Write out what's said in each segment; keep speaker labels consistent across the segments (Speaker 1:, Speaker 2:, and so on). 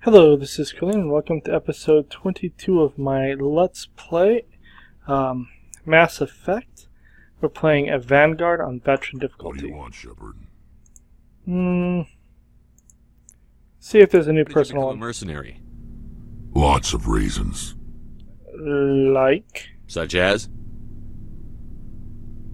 Speaker 1: Hello, this is Colleen, and welcome to episode 22 of my Let's Play Mass Effect. We're playing a Vanguard on veteran difficulty.
Speaker 2: What do you want, Shepard?
Speaker 1: See if there's a new
Speaker 3: Did
Speaker 1: person
Speaker 3: you become a
Speaker 1: on.
Speaker 3: mercenary?
Speaker 2: Lots of reasons.
Speaker 1: Like?
Speaker 3: Such as?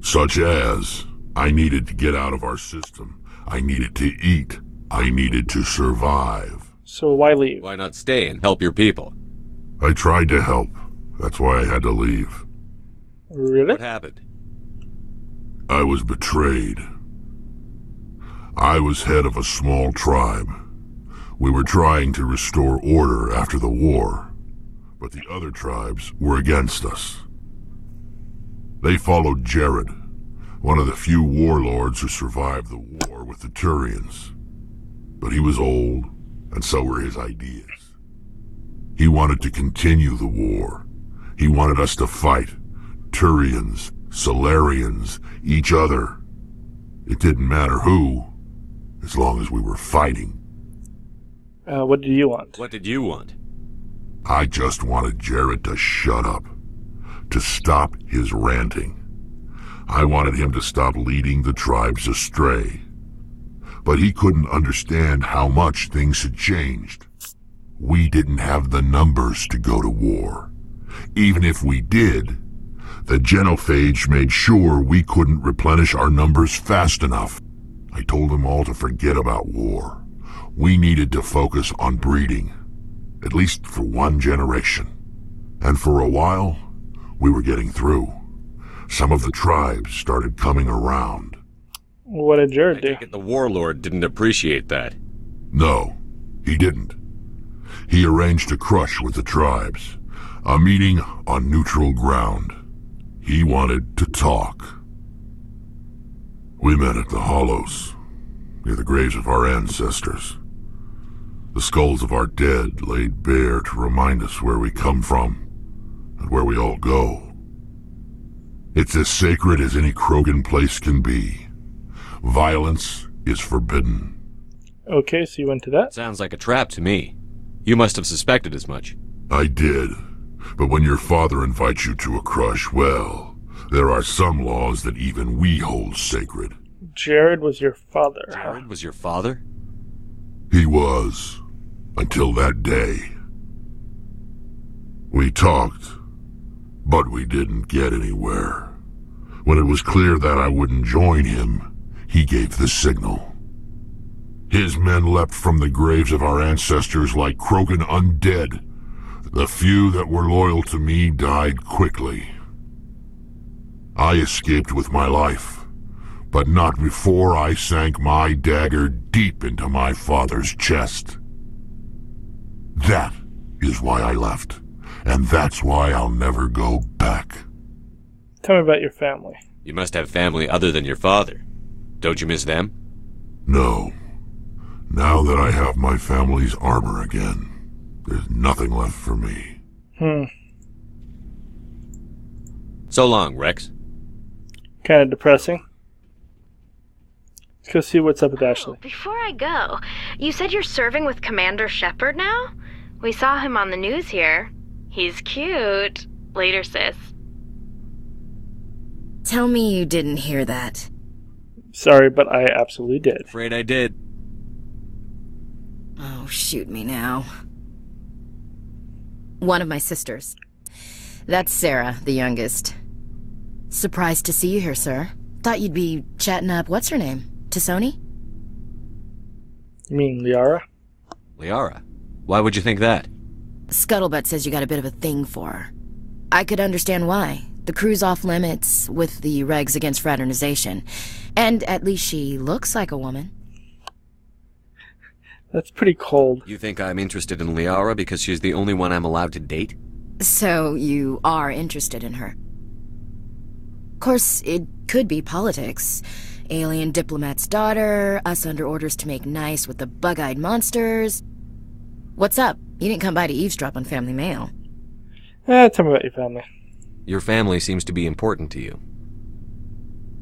Speaker 2: Such as, I needed to get out of our system. I needed to eat. I needed to survive.
Speaker 1: So why leave?
Speaker 3: Why not stay and help your people?
Speaker 2: I tried to help. That's why I had to leave.
Speaker 1: Really?
Speaker 3: What happened?
Speaker 2: I was betrayed. I was head of a small tribe. We were trying to restore order after the war, but the other tribes were against us. They followed Jared, one of the few warlords who survived the war with the Turians. But he was old, and so were his ideas. He wanted to continue the war. He wanted us to fight. Turians, Solarians, each other. It didn't matter who, as long as we were fighting.
Speaker 1: What do you want?
Speaker 3: What did you want?
Speaker 2: I just wanted Jared to shut up, to stop his ranting. I wanted him to stop leading the tribes astray. But he couldn't understand how much things had changed. We didn't have the numbers to go to war. Even if we did, the genophage made sure we couldn't replenish our numbers fast enough. I told them all to forget about war. We needed to focus on breeding, at least for one generation. And for a while, we were getting through. Some of the tribes started coming around.
Speaker 1: What did Jared do?
Speaker 3: I take it the warlord didn't appreciate that.
Speaker 2: No, he didn't. He arranged a crush with the tribes, a meeting on neutral ground. He wanted to talk. We met at the Hollows, near the graves of our ancestors. The skulls of our dead laid bare to remind us where we come from and where we all go. It's as sacred as any Krogan place can be. Violence is forbidden.
Speaker 1: Okay, so you went to that?
Speaker 3: Sounds like a trap to me. You must have suspected as much.
Speaker 2: I did. But when your father invites you to a crush, well, there are some laws that even we hold sacred.
Speaker 1: Jared was your father.
Speaker 3: Jared was your father?
Speaker 2: He was, until that day. We talked, but we didn't get anywhere. When it was clear that I wouldn't join him, he gave the signal. His men leapt from the graves of our ancestors like Krogan undead. The few that were loyal to me died quickly. I escaped with my life, but not before I sank my dagger deep into my father's chest. That is why I left, and that's why I'll never go back.
Speaker 1: Tell me about your family.
Speaker 3: You must have family other than your father. Don't you miss them?
Speaker 2: No. Now that I have my family's armor again, there's nothing left for me.
Speaker 3: So long, Rex.
Speaker 1: Kind of depressing. Let's go see what's up with Ashley.
Speaker 4: Before I go, you said you're serving with Commander Shepard now? We saw him on the news here. He's cute. Later, sis.
Speaker 5: Tell me you didn't hear that.
Speaker 1: Sorry, but I absolutely did.
Speaker 3: Afraid I did.
Speaker 5: Oh, shoot me now. One of my sisters. That's Sarah, the youngest. Surprised to see you here, sir. Thought you'd be chatting up what's-her-name? Tassoni?
Speaker 1: You mean Liara?
Speaker 3: Liara? Why would you think that?
Speaker 5: Scuttlebutt says you got a bit of a thing for her. I could understand why. The crew's off limits with the regs against fraternization. And at least she looks like a woman.
Speaker 1: That's pretty cold.
Speaker 3: You think I'm interested in Liara because she's the only one I'm allowed to date?
Speaker 5: So you are interested in her. Of course, it could be politics. Alien diplomat's daughter, us under orders to make nice with the bug-eyed monsters. What's up? You didn't come by to eavesdrop on Family Mail.
Speaker 1: Tell me about your family.
Speaker 3: Your family seems to be important to you.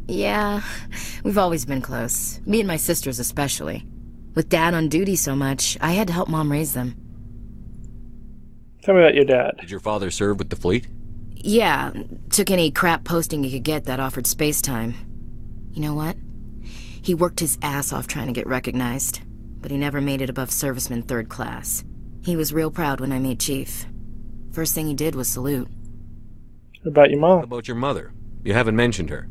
Speaker 5: Yeah, we've always been close. Me and my sisters especially. With Dad on duty so much, I had to help Mom raise them.
Speaker 1: Tell me about your dad.
Speaker 3: Did your father serve with the fleet?
Speaker 5: Yeah, took any crap posting he could get that offered space time. You know what? He worked his ass off trying to get recognized, but he never made it above serviceman 3rd class. He was real proud when I made chief. First thing he did was salute.
Speaker 1: What about your mom?
Speaker 3: What about your mother? You haven't mentioned her.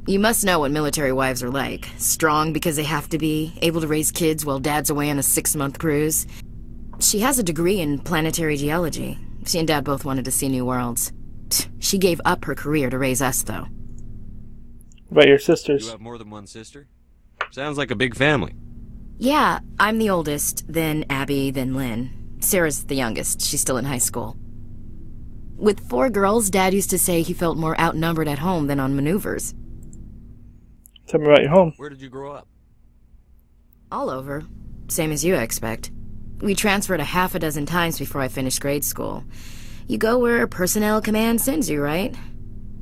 Speaker 5: You must know what military wives are like. Strong because they have to be, able to raise kids while dad's away on a 6-month cruise. She has a degree in planetary geology. She and dad both wanted to see new worlds. She gave up her career to raise us, though.
Speaker 1: What about your sisters?
Speaker 3: You have more than one sister? Sounds like a big family.
Speaker 5: Yeah, I'm the oldest, then Abby, then Lynn. Sarah's the youngest. She's still in high school. With 4 girls, Dad used to say he felt more outnumbered at home than on maneuvers.
Speaker 1: Tell me about your home.
Speaker 3: Where did you grow up?
Speaker 5: All over. Same as you, I expect. We transferred a half a dozen times before I finished grade school. You go where personnel command sends you, right?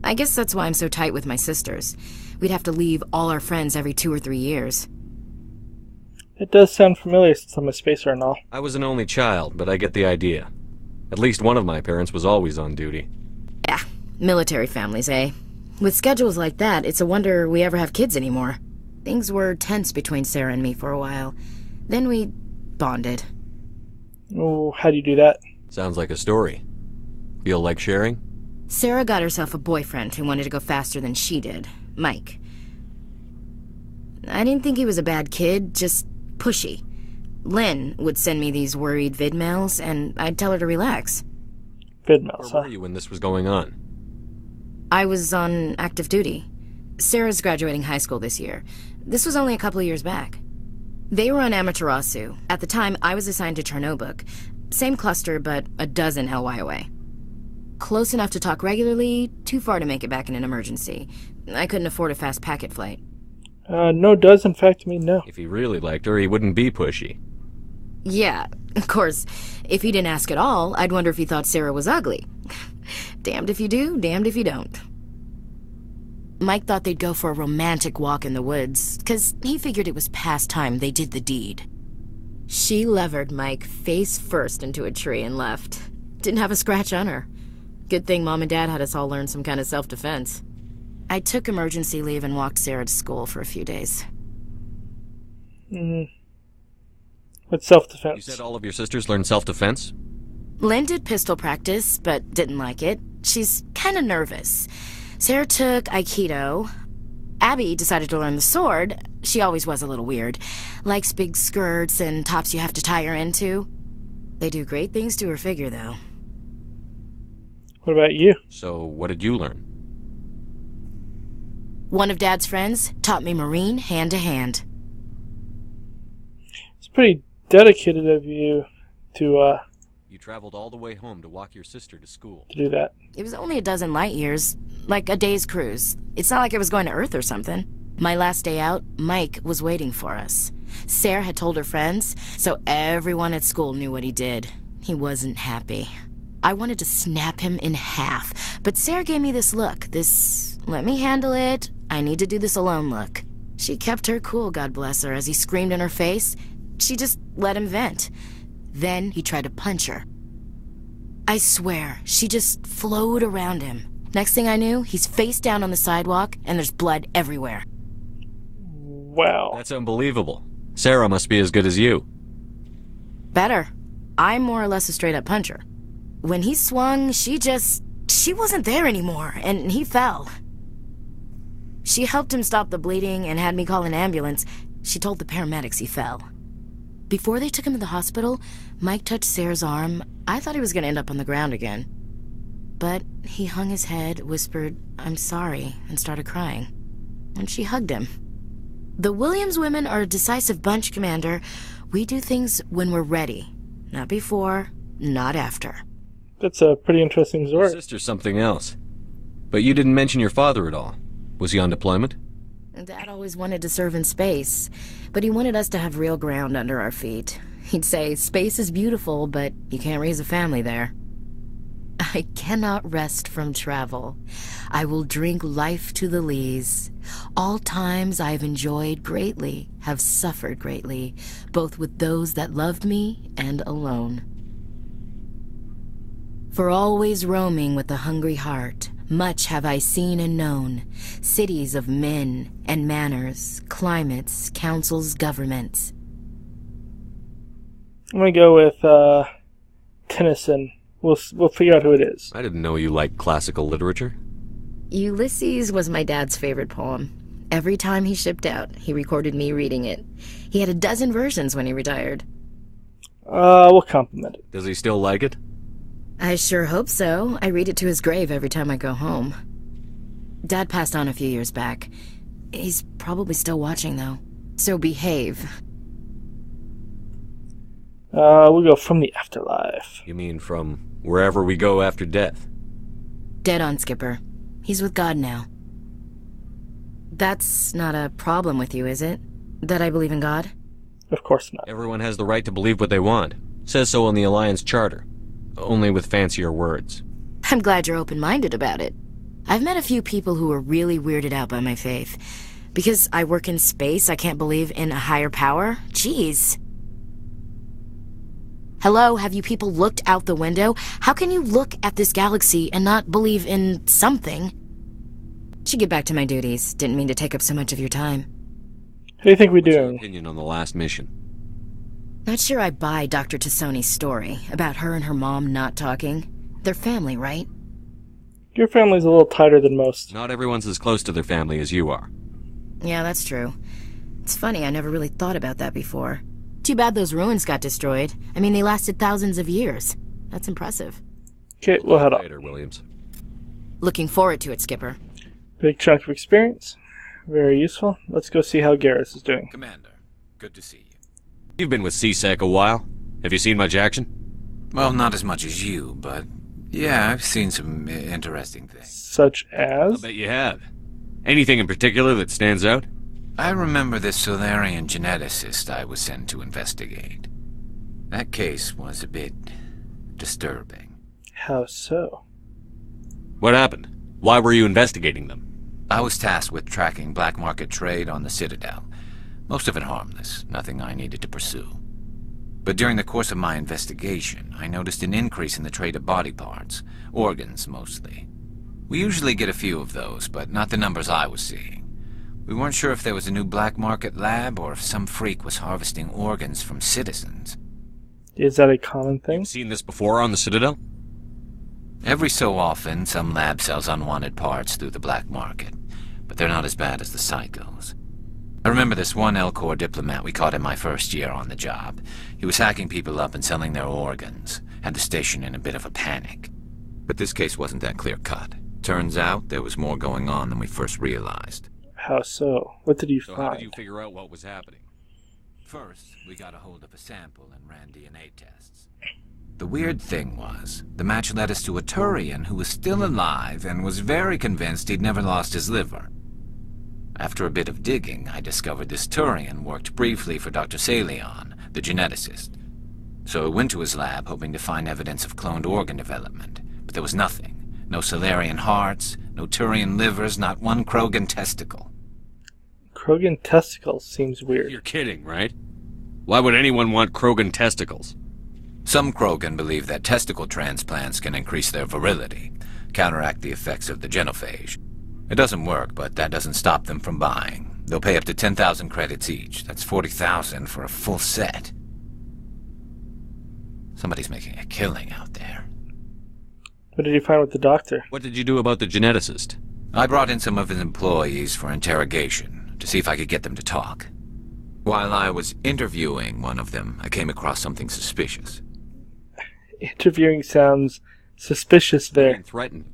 Speaker 5: I guess that's why I'm so tight with my sisters. We'd have to leave all our friends every 2 or 3 years.
Speaker 1: It does sound familiar since I'm a spacer and all.
Speaker 3: I was an only child, but I get the idea. At least one of my parents was always on duty.
Speaker 5: Yeah, military families, eh? With schedules like that, it's a wonder we ever have kids anymore. Things were tense between Sarah and me for a while. Then we bonded.
Speaker 1: Oh, how do you do that?
Speaker 3: Sounds like a story. Feel like sharing?
Speaker 5: Sarah got herself a boyfriend who wanted to go faster than she did, Mike. I didn't think he was a bad kid, just pushy. Lynn would send me these worried vidmails, and I'd tell her to relax.
Speaker 1: Vidmails,
Speaker 3: Where were you when this was going on?
Speaker 5: I was on active duty. Sarah's graduating high school this year. This was only a couple of years back. They were on Amaterasu. At the time, I was assigned to Chernobog. Same cluster, but a dozen LY away. Close enough to talk regularly, too far to make it back in an emergency. I couldn't afford a fast packet flight.
Speaker 1: No does in fact mean no.
Speaker 3: If he really liked her, he wouldn't be pushy.
Speaker 5: Yeah, of course. If he didn't ask at all, I'd wonder if he thought Sarah was ugly. Damned if you do, damned if you don't. Mike thought they'd go for a romantic walk in the woods, 'cause he figured it was past time they did the deed. She levered Mike face first into a tree and left. Didn't have a scratch on her. Good thing Mom and Dad had us all learn some kind of self-defense. I took emergency leave and walked Sarah to school for a few days.
Speaker 1: What's self-defense?
Speaker 3: You said all of your sisters learned self-defense?
Speaker 5: Lynn did pistol practice, but didn't like it. She's kind of nervous. Sarah took Aikido. Abby decided to learn the sword. She always was a little weird. Likes big skirts and tops you have to tie her into. They do great things to her figure, though.
Speaker 1: What about you?
Speaker 3: So, what did you learn?
Speaker 5: One of Dad's friends taught me Marine hand-to-hand.
Speaker 1: It's pretty dedicated of you to
Speaker 3: You traveled all the way home to walk your sister to school.
Speaker 1: do that.
Speaker 5: It was only a dozen light years, like a day's cruise. It's not like I was going to Earth or something. My last day out, Mike was waiting for us. Sarah had told her friends, so everyone at school knew what he did. He wasn't happy. I wanted to snap him in half, but Sarah gave me this look, this let me handle it, I need to do this alone look. She kept her cool, God bless her, as he screamed in her face. She just let him vent. Then he tried to punch her. I swear, she just flowed around him. Next thing I knew, he's face down on the sidewalk, and there's blood everywhere.
Speaker 1: Wow.
Speaker 3: That's unbelievable. Sarah must be as good as you.
Speaker 5: Better. I'm more or less a straight-up puncher. When he swung, she wasn't there anymore, and he fell. She helped him stop the bleeding and had me call an ambulance. She told the paramedics he fell. Before they took him to the hospital, Mike touched Sarah's arm. I thought he was going to end up on the ground again. But he hung his head, whispered, "I'm sorry," and started crying. And she hugged him. The Williams women are a decisive bunch, Commander. We do things when we're ready. Not before, not after.
Speaker 1: That's a pretty interesting
Speaker 3: Your
Speaker 1: story.
Speaker 3: sister's something else. But you didn't mention your father at all. Was he on deployment?
Speaker 5: Dad always wanted to serve in space, but he wanted us to have real ground under our feet. He'd say, space is beautiful, but you can't raise a family there. I cannot rest from travel. I will drink life to the lees. All times I have enjoyed greatly, have suffered greatly, both with those that loved me and alone. For always roaming with a hungry heart, much have I seen and known, cities of men and manners, climates, councils, governments.
Speaker 1: I'm gonna go with Tennyson. We'll figure out who it is.
Speaker 3: I didn't know you liked classical literature.
Speaker 5: Ulysses was my dad's favorite poem. Every time he shipped out, he recorded me reading it. He had a dozen versions when he retired.
Speaker 1: We'll compliment it.
Speaker 3: Does he still like it?
Speaker 5: I sure hope so. I read it to his grave every time I go home. Dad passed on a few years back. He's probably still watching, though. So behave.
Speaker 1: We'll go From the Afterlife.
Speaker 3: You mean from wherever we go after death?
Speaker 5: Dead on, Skipper. He's with God now. That's not a problem with you, is it? That I believe in God?
Speaker 1: Of course not.
Speaker 3: Everyone has the right to believe what they want. Says so in the Alliance Charter. Only with fancier words.
Speaker 5: I'm glad you're open-minded about it. I've met a few people who are really weirded out by my faith. Because I work in space, I can't believe in a higher power? Jeez. Hello, have you people looked out the window? How can you look at this galaxy and not believe in something? Should get back to my duties. Didn't mean to take up so much of your time.
Speaker 1: How do you think we
Speaker 3: What's your
Speaker 1: do?
Speaker 3: opinion on the last mission?
Speaker 5: Not sure I buy Dr. Tassoni's story about her and her mom not talking. They're family, right?
Speaker 1: Your family's a little tighter than most.
Speaker 3: Not everyone's as close to their family as you are.
Speaker 5: Yeah, that's true. It's funny, I never really thought about that before. Too bad those ruins got destroyed. I mean, they lasted thousands of years. That's impressive.
Speaker 1: Okay, we'll head up.
Speaker 3: Later, Williams.
Speaker 5: Looking forward to it, Skipper.
Speaker 1: Big chunk of experience. Very useful. Let's go see how Garrus is doing.
Speaker 6: Commander, good to see you.
Speaker 3: You've been with CSEC a while. Have you seen much action?
Speaker 6: Well, not as much as you, but yeah, I've seen some interesting things.
Speaker 1: Such
Speaker 3: I
Speaker 1: as?
Speaker 3: bet you have. Anything in particular that stands out?
Speaker 6: I remember this Solarian geneticist I was sent to investigate. That case was a bit disturbing.
Speaker 1: How so?
Speaker 3: What happened? Why were you investigating them?
Speaker 6: I was tasked with tracking black market trade on the Citadel. Most of it harmless, nothing I needed to pursue. But during the course of my investigation, I noticed an increase in the trade of body parts, organs mostly. We usually get a few of those, but not the numbers I was seeing. We weren't sure if there was a new black market lab or if some freak was harvesting organs from citizens.
Speaker 1: Is that a common thing?
Speaker 3: You've seen this before on the Citadel?
Speaker 6: Every so often, some lab sells unwanted parts through the black market, but they're not as bad as the psychos. I remember this one L-Corps diplomat we caught in my first year on the job. He was hacking people up and selling their organs, had the station in a bit of a panic. But this case wasn't that clear-cut. Turns out there was more going on than we first realized.
Speaker 1: How so? What did you
Speaker 3: So how did
Speaker 1: find?
Speaker 3: you figure out what was happening?
Speaker 6: First, we got a hold of a sample and ran DNA tests. The weird thing was, the match led us to a Turian who was still alive and was very convinced he'd never lost his liver. After a bit of digging, I discovered this Turian worked briefly for Dr. Salion, the geneticist. So I went to his lab hoping to find evidence of cloned organ development, but there was nothing. No Solarian hearts, no Turian livers, not one Krogan testicle.
Speaker 1: Krogan testicles seems weird.
Speaker 3: You're kidding, right? Why would anyone want Krogan testicles?
Speaker 6: Some Krogan believe that testicle transplants can increase their virility, counteract the effects of the genophage. It doesn't work, but that doesn't stop them from buying. They'll pay up to 10,000 credits each. That's 40,000 for a full set. Somebody's making a killing out there.
Speaker 1: What did you find with the doctor?
Speaker 3: What did you do about the geneticist?
Speaker 6: I brought in some of his employees for interrogation, to see if I could get them to talk. While I was interviewing one of them, I came across something suspicious.
Speaker 1: Interviewing sounds suspicious there.
Speaker 3: Being threatened.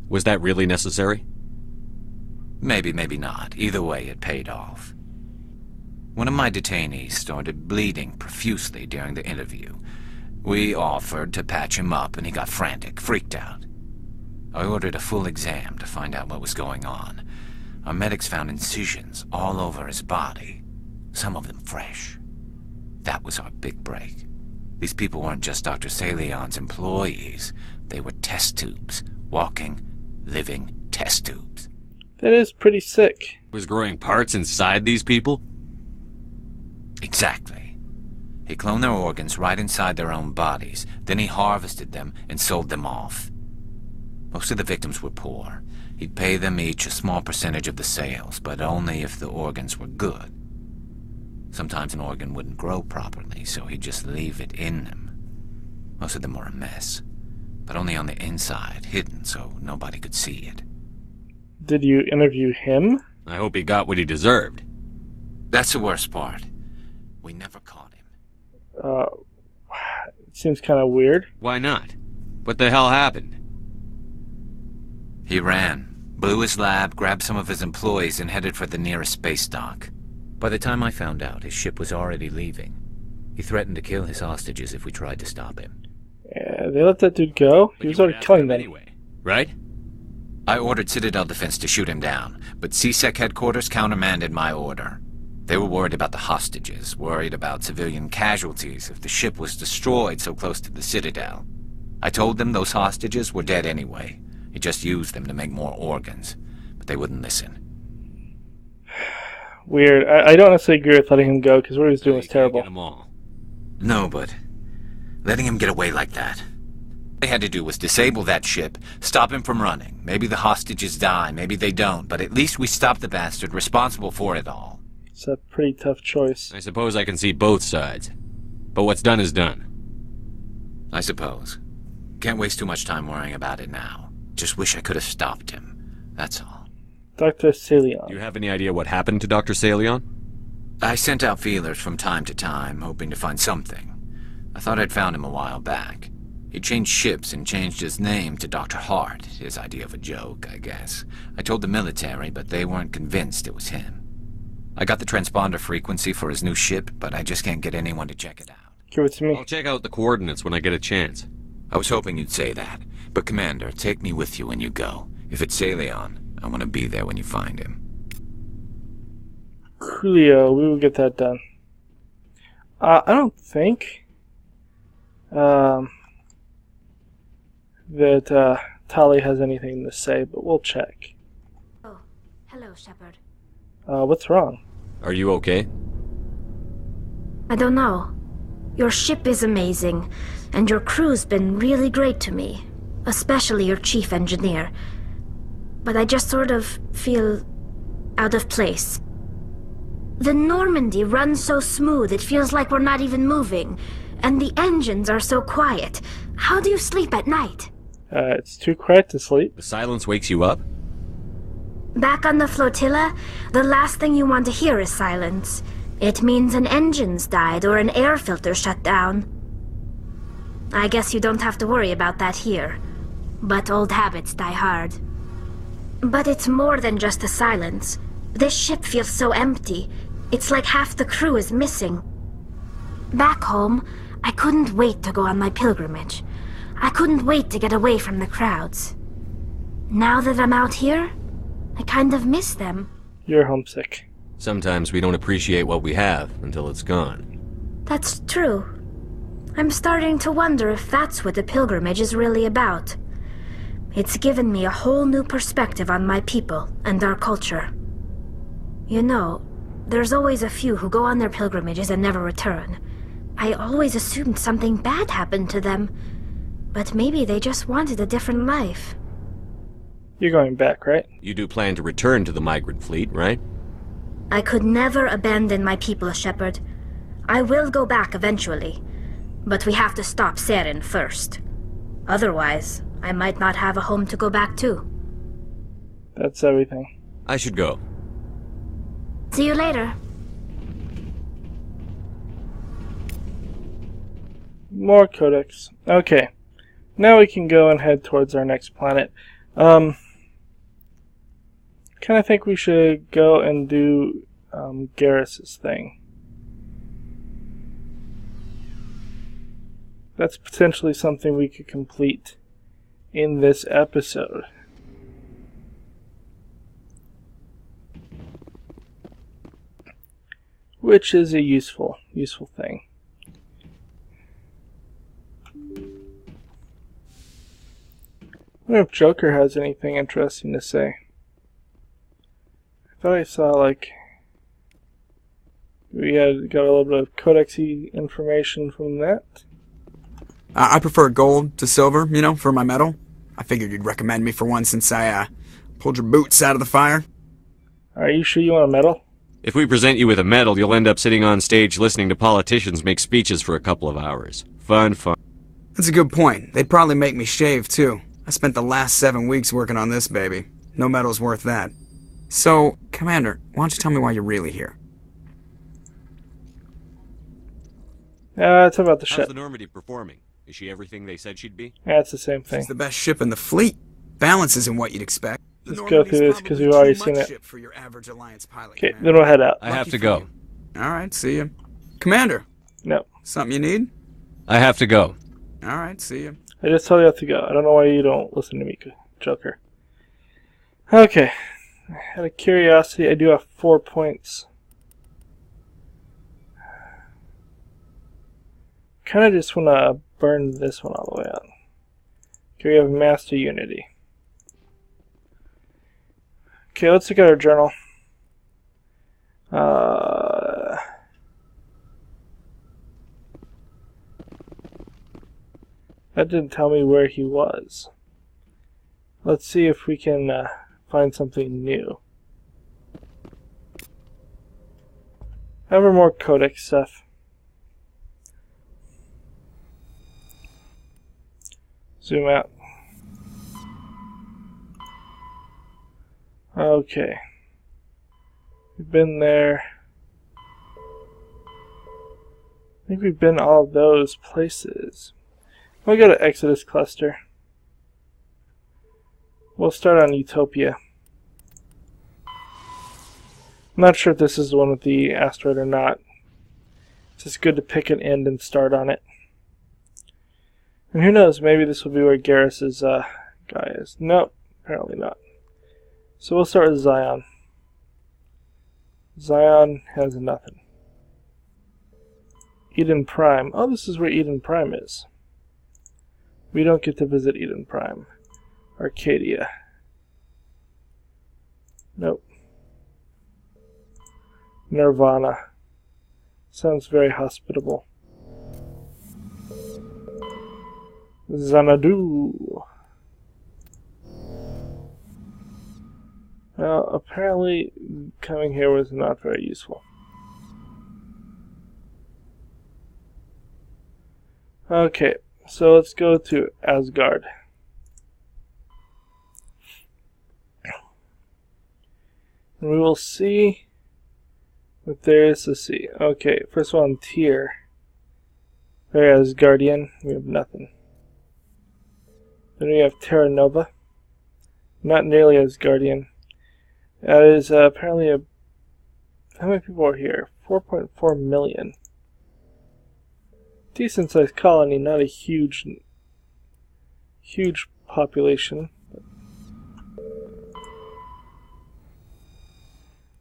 Speaker 3: Was that really necessary?
Speaker 6: Maybe, maybe not. Either way, it paid off. One of my detainees started bleeding profusely during the interview. We offered to patch him up, and he got frantic, freaked out. I ordered a full exam to find out what was going on. Our medics found incisions all over his body, some of them fresh. That was our big break. These people weren't just Dr. Salion's employees. They were test tubes. Walking, living test tubes.
Speaker 1: That is pretty sick.
Speaker 3: Was growing parts inside these people?
Speaker 6: Exactly. He cloned their organs right inside their own bodies. Then he harvested them and sold them off. Most of the victims were poor. He'd pay them each a small percentage of the sales, but only if the organs were good. Sometimes an organ wouldn't grow properly, so he'd just leave it in them. Most of them were a mess, but only on the inside, hidden so nobody could see it.
Speaker 1: Did you interview him?
Speaker 3: I hope he got what he deserved.
Speaker 6: That's the worst part. We never caught him.
Speaker 1: It seems kind of weird.
Speaker 3: Why not? What the hell happened?
Speaker 6: He ran, blew his lab, grabbed some of his employees, and headed for the nearest space dock. By the time I found out, his ship was already leaving. He threatened to kill his hostages if we tried to stop him.
Speaker 1: Yeah, they let that dude go? He was already killing them.
Speaker 3: Anyway, right?
Speaker 6: I ordered Citadel Defense to shoot him down, but CSEC headquarters countermanded my order. They were worried about the hostages, worried about civilian casualties if the ship was destroyed so close to the Citadel. I told them those hostages were dead anyway. He just used them to make more organs, but they wouldn't listen.
Speaker 1: Weird. I don't necessarily agree with letting him go, because what he was doing was terrible.
Speaker 3: Get them all.
Speaker 6: No, but letting him get away like that. All they had to do was disable that ship, stop him from running. Maybe the hostages die, maybe they don't, but at least we stopped the bastard responsible for it all.
Speaker 1: It's a pretty tough choice.
Speaker 3: I suppose I can see both sides. But what's done is done.
Speaker 6: I suppose. Can't waste too much time worrying about it now. Just wish I could have stopped him. That's all.
Speaker 1: Dr. Salion.
Speaker 3: Do you have any idea what happened to Dr. Salion?
Speaker 6: I sent out feelers from time to time, hoping to find something. I thought I'd found him a while back. He changed ships and changed his name to Dr. Hart, his idea of a joke, I guess. I told the military, but they weren't convinced it was him. I got the transponder frequency for his new ship, but I just can't get anyone to check it out.
Speaker 1: Give it to me.
Speaker 3: I'll check out the coordinates when I get a chance.
Speaker 6: I was hoping you'd say that. But Commander, take me with you when you go. If it's Salion, I want to be there when you find him.
Speaker 1: Julio, we will get that done. I don't think that Tali has anything to say, but we'll check.
Speaker 7: Oh, hello, Shepard.
Speaker 1: What's wrong?
Speaker 3: Are you okay?
Speaker 7: I don't know. Your ship is amazing, and your crew's been really great to me. Especially your chief engineer. But I just sort of feel out of place. The Normandy runs so smooth it feels like we're not even moving. And the engines are so quiet. How do you sleep at night?
Speaker 1: It's too quiet to sleep.
Speaker 3: The silence wakes you up?
Speaker 7: Back on the flotilla, the last thing you want to hear is silence. It means an engine's died or an air filter shut down. I guess you don't have to worry about that here. But old habits die hard. But it's more than just the silence. This ship feels so empty. It's like half the crew is missing. Back home, I couldn't wait to go on my pilgrimage. I couldn't wait to get away from the crowds. Now that I'm out here, I kind of miss them.
Speaker 1: You're homesick.
Speaker 3: Sometimes we don't appreciate what we have until it's gone.
Speaker 7: That's true. I'm starting to wonder if that's what the pilgrimage is really about. It's given me a whole new perspective on my people and our culture. You know, there's always a few who go on their pilgrimages and never return. I always assumed something bad happened to them, but maybe they just wanted a different life.
Speaker 1: You're going back, right?
Speaker 3: You do plan to return to the migrant fleet, right?
Speaker 7: I could never abandon my people, Shepard. I will go back eventually, but we have to stop Saren first. Otherwise, I might not have a home to go back to.
Speaker 1: That's everything.
Speaker 3: I should go.
Speaker 7: See you later.
Speaker 1: More codex. Okay. Now we can go and head towards our next planet. Kind of think we should go and do Garrus's thing. That's potentially something we could complete in this episode. Which is a useful thing. I wonder if Joker has anything interesting to say. I thought I saw, like, We got a little bit of codexy information from that.
Speaker 8: I prefer gold to silver, you know, for my medal. I figured you'd recommend me for one since I pulled your boots out of the fire.
Speaker 1: Are you sure you want a medal?
Speaker 3: If we present you with a medal, you'll end up sitting on stage listening to politicians make speeches for a couple of hours. Fun.
Speaker 8: That's a good point. They'd probably make me shave, too. I spent the last 7 weeks working on this baby. No medal's worth that. So, Commander, why don't you tell me why you're really here?
Speaker 1: It's about the ship.
Speaker 3: How's the Normandy performing? Is she everything they said she'd be?
Speaker 1: Yeah, it's the same thing.
Speaker 8: It's the best ship in the fleet. Balance isn't what you'd expect.
Speaker 1: Let's go through this because we've already seen it.
Speaker 8: For your average Alliance pilot,
Speaker 1: okay, then we'll head out.
Speaker 3: I have to go.
Speaker 8: Alright, see you. Commander.
Speaker 1: No.
Speaker 8: Something you need?
Speaker 3: I have to go.
Speaker 8: Alright, see you.
Speaker 1: I just told you have to go. I don't know why you don't listen to me, Joker. Okay. Out of curiosity, I do have 4 points. Kind of just want to burn this one all the way out. Okay, we have Master Unity. Okay, let's look at our journal. That didn't tell me where he was. Let's see if we can find something new. Ever more codex stuff. Zoom out. Okay. We've been there. I think we've been all those places. We'll go to Exodus Cluster. We'll start on Utopia. I'm not sure if this is the one with the asteroid or not. It's just good to pick an end and start on it. And who knows, maybe this will be where Garrus's guy is. Nope, apparently not. So we'll start with Zion. Zion has nothing. Eden Prime. Oh, this is where Eden Prime is. We don't get to visit Eden Prime. Arcadia. Nope. Nirvana. Sounds very hospitable. Xanadu. Well, apparently coming here was not very useful. Okay, so let's go to Asgard. And we will see what there is to see. Okay, first one, Tyr. Very Asgardian. We have nothing. Then we have Terra Nova. Not nearly Asgardian. That is apparently a... How many people are here? 4.4 million. Decent sized colony, not a huge population.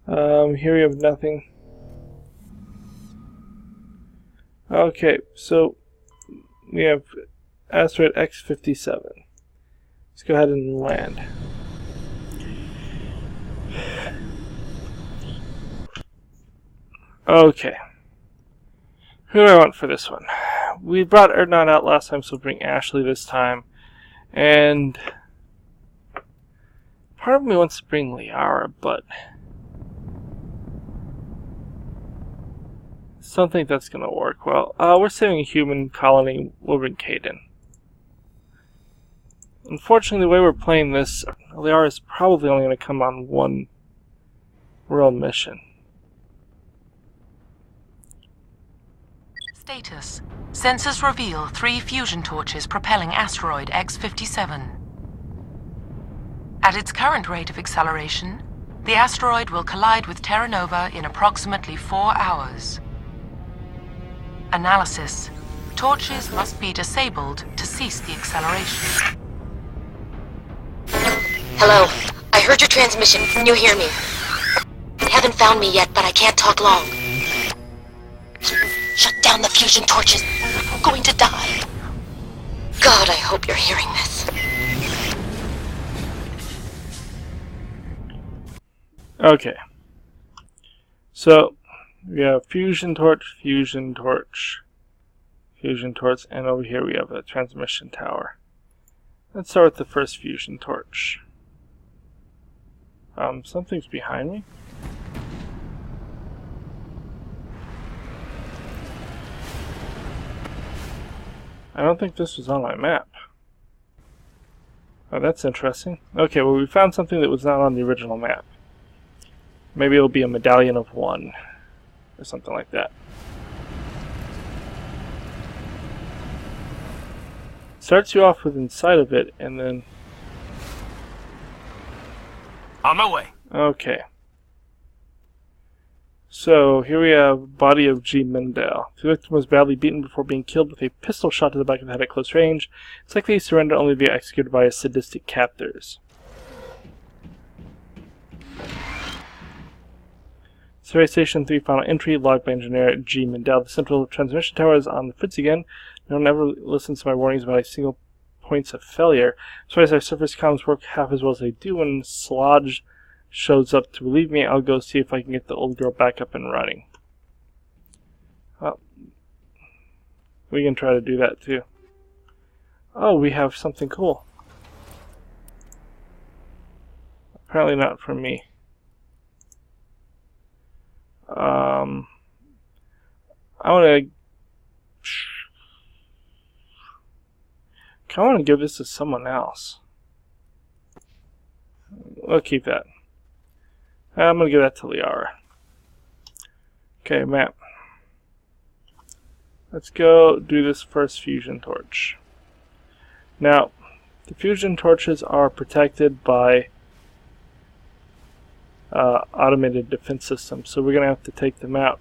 Speaker 1: Here we have nothing. Okay, so we have asteroid X57. Let's go ahead and land. Okay. Who do I want for this one? We brought Erdnot out last time, so we'll bring Ashley this time. And part of me wants to bring Liara, but I don't think that's going to work well. We're saving a human colony. We'll bring Kaden. Unfortunately, the way we're playing this, Liara is probably only going to come on one real mission.
Speaker 9: Status. Sensors reveal 3 fusion torches propelling asteroid X57. At its current rate of acceleration, the asteroid will collide with Terra Nova in approximately 4 hours. Analysis. Torches must be disabled to cease the acceleration.
Speaker 5: Hello. I heard your transmission. Can you hear me? Haven't found me yet, but I can't talk long. Shut down the fusion torches. I'm going to die. God, I hope you're hearing this.
Speaker 1: Okay. So, We have fusion torch, fusion torch, fusion torch, and over here we have a transmission tower. Let's start with the first fusion torch. Something's behind me. I don't think this was on my map. Oh, that's interesting. Okay, well, we found something that was not on the original map. Maybe it'll be a medallion of 1 or something like that. Starts you off with inside of it, and then...
Speaker 10: On my way.
Speaker 1: Okay. So, here we have body of G. Mendel. The victim was badly beaten before being killed with a pistol shot to the back of the head at close range. It's likely he surrendered only to be executed by his sadistic captors. Survey Station 3 final entry, logged by engineer G. Mendel. The central transmission tower is on the fritz again. No one ever listens to my warnings about a single points of failure. As far as our surface comms work half as well as they do, when Slodge shows up to relieve me, I'll go see if I can get the old girl back up and running. Well, we can try to do that too. Oh, we have something cool. Apparently not from me. I want to give this to someone else. We'll keep that. I'm going to give that to Liara. Okay, map. Let's go do this first fusion torch. Now, the fusion torches are protected by automated defense systems, so we're going to have to take them out.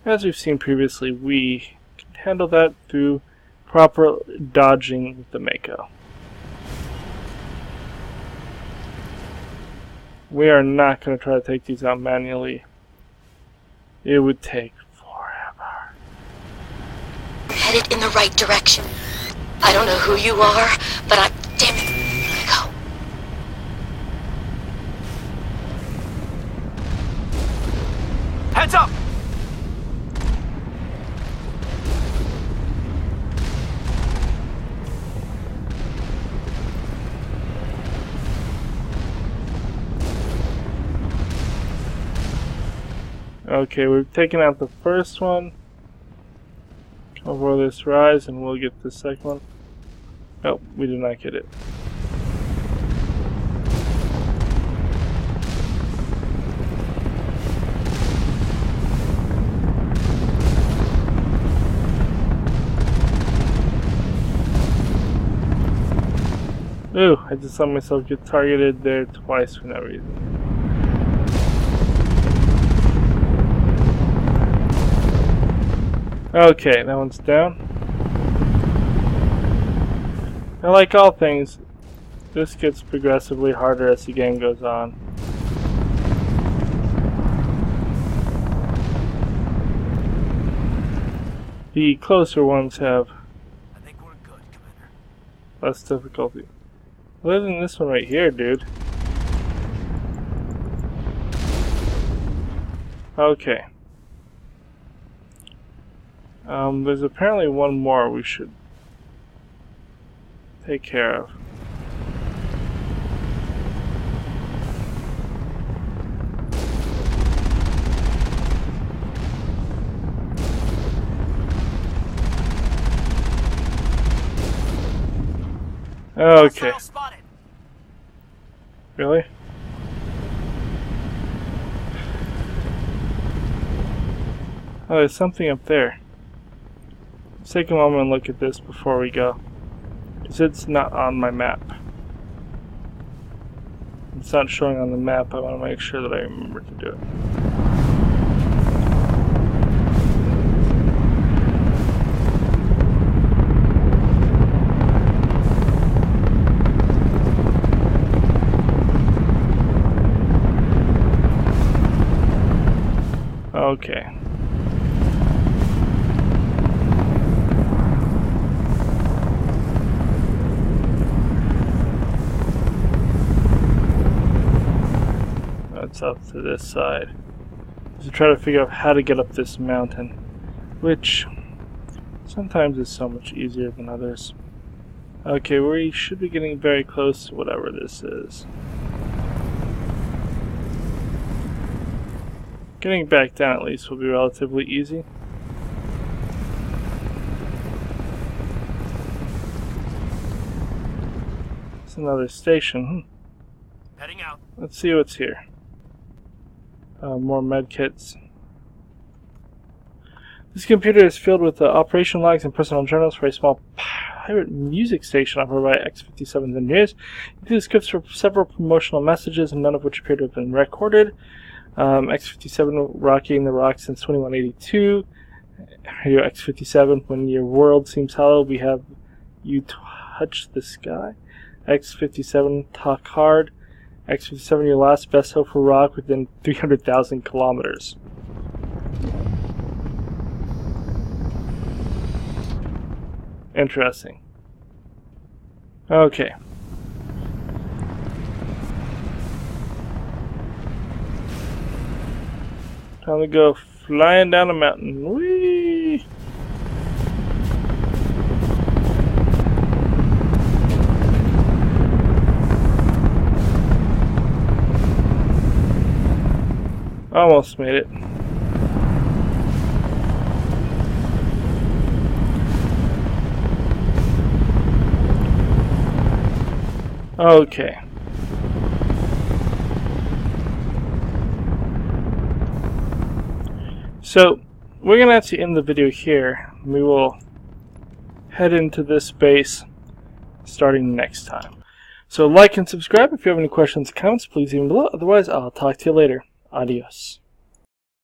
Speaker 1: As we've seen previously, we can handle that through proper dodging with the Mako. We are not going to try to take these out manually. It would take forever.
Speaker 11: Headed in the right direction. I don't know who you are, but I'm damn it. Go.
Speaker 10: Heads up!
Speaker 1: Okay, we've taken out the first one. Come over this rise and we'll get the second one. Nope, we did not get it. Ooh, I just saw myself get targeted there twice for no reason. Okay, that one's down. Now, like all things, this gets progressively harder as the game goes on. The closer ones have
Speaker 10: I think we're good, Commander.
Speaker 1: less difficulty. Other than this one right here, dude. Okay. There's apparently one more we should take care of. Okay. Really? Oh, there's something up there. Let's take a moment and look at this before we go. Because it's not on my map. It's not showing on the map. I want to make sure that I remember to do it. Okay. That's up to this side. to try to figure out how to get up this mountain, which sometimes is so much easier than others. Okay, we should be getting very close to whatever this is. Getting back down at least will be relatively easy. It's another station.
Speaker 10: Heading out.
Speaker 1: Let's see what's here. More medkits. This computer is filled with operation logs and personal journals for a small pirate music station operated by X-57's engineers. Include scripts for several promotional messages, none of which appear to have been recorded. X-57 rocking the rock since 2182. Radio X-57, when your world seems hollow, we have you touch the sky. X-57, talk hard. X-57, your last best hope for rock within 300,000 kilometers. Interesting. Okay. Time to go flying down a mountain. Whee! Almost made it. Okay. So, we're going to have to end the video here. We will head into this base starting next time. So like and subscribe. If you have any questions or comments, please leave them below. Otherwise, I'll talk to you later. Adios.